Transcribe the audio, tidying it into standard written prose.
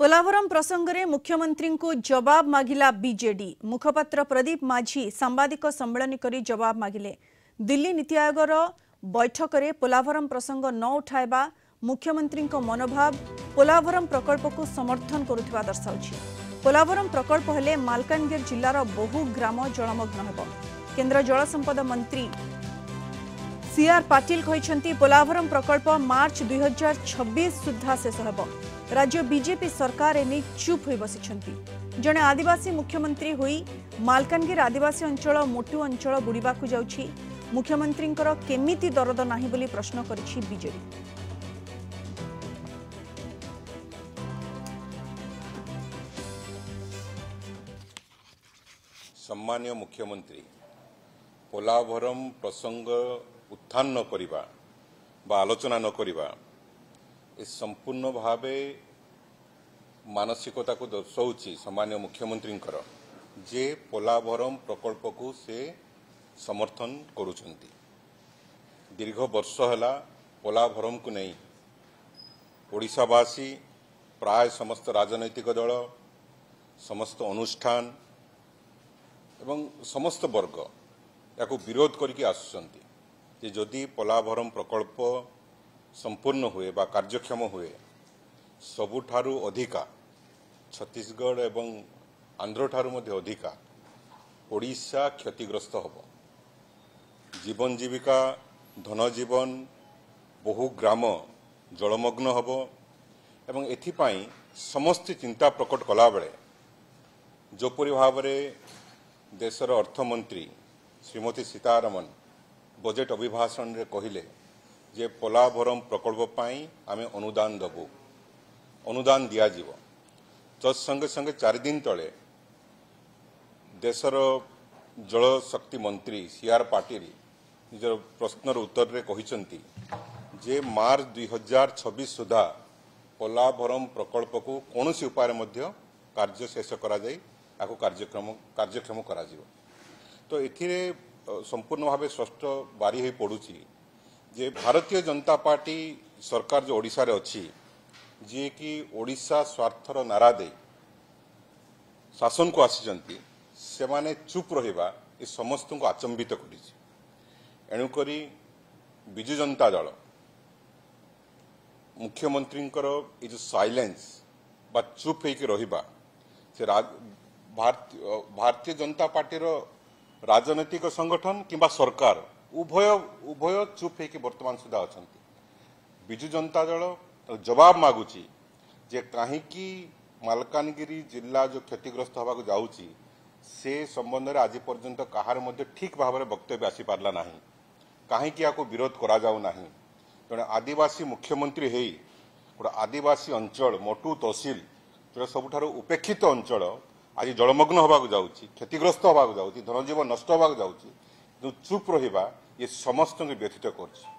पोलावरम प्रसंगरे मुख्यमंत्री को जवाब मागिला बीजेडी। मुखपात्र प्रदीप माझी सांबादिक सम्मेलन करी जवाब मागिले। दिल्ली नीति आयोगर बैठक में पोलावरम प्रसंग न उठाइबा मुख्यमंत्री मनोभाव पोलावरम प्रकल्प को समर्थन करुवा दर्शाउछि। पोलावरम प्रकल्प हेले मालकानगिरी जिलार बहु ग्राम जलमग्न हेब। केंद्र जल संपद मंत्री सीआर पाटिल कहते पोलावरम प्रकल्प मार्च 2026 सुधा शेष हेब। राज्य बीजेपी सरकार एने चुप हो बसी। जड़े आदिवासी मुख्यमंत्री हुई मालकानगिरी आदिवासी अंचल मोटू अंचल बुड़ीबा जाउछि। मुख्यमंत्री केमिति दरद नाही बोली प्रश्न करिछि बीजेडी। सम्मान्य मुख्यमंत्री पोलावरम प्रसंग उत्थान न करिबा बा आलोचना न करिबा ए संपूर्ण भावे मानसिकता को दर्शाउछि। सम्मान्य मुख्यमंत्री जे पोलावरम प्रकल्प को से समर्थन करुछंती। दीर्घ वर्ष हैला पोलावरम को नहीं ओडिशावासी प्राय समस्त राजनैतिक दल समस्त अनुष्ठान एवं समस्त वर्ग या विरोध करके आसुचंती जे जदि पोलावरम प्रकल्प संपूर्ण हुए बा कार्यक्षम हुए सबुठारु अधिका छत्तीसगढ़ एवं आंध्र ठारु मध्ये अधिका ओडिशा क्षतिग्रस्त होब। जीवन जीविका धन जीवन बहु ग्राम जलमग्न होब एवं एथिपाई समस्त चिंता प्रकट कला बेले जोपरि भावरे देशर अर्थमंत्री श्रीमती सीतारमण बजेट अभिभाषण रे कहिले जे पोलावरम प्रकल्प पाई आमे अनुदान दबु अनुदान दिया जीवो। तत्संगे संगे 4 दिन तले देशर जल शक्ति मंत्री सीआर पाटिल निजर प्रश्नर उत्तर रे कहिसंती जे मार्च 2026 सुधा पोलावरम प्रकल्प को कौनसी उपाय मध्य कार्य शेष करा जाई आको कार्यक्षम करा जीवो। तो एथिरे संपूर्ण भावे स्पष्ट बारी हो पड़ुछि जे भारतीय जनता पार्टी सरकार जो ओडिशा रे अछि जे कि ओडिशा स्वार्थर नारा दे शासन को आसीचंती से माने चुप रहिबा ए समस्त को आचंबित करिछि। एणुकरी बिजु जनता दल मुख्यमंत्री ये जो साइलेंस बा चुप होकर रहिबा से भारतीय जनता पार्टी रो राजनैतिक संगठन किंबा सरकार उभय चुप होकर वर्तमान सुधा अछंती। बिजु जनता दल जवाब मागुची जे काहीकि मालकानगिरी जिला जो क्षतिग्रस्त होगा जाउची से संबंध में आज पर्यंत कहार मध्य ठीक भाव में वक्तव्य आसी पारला नाही। काहीकि याको विरोध करा जाउ नाही। जड़े आदिवासी मुख्यमंत्री हेई गोटे आदिवासी अंचल मोटू तहसील जो सबुठारु उपेक्षित अंचल आज जलमग्न होगा जाउची क्षतिग्रस्त होगा जाउची धनजीवन नष्ट होगा जाउची चुप रहिबा ये समस्त व्यथित करछि।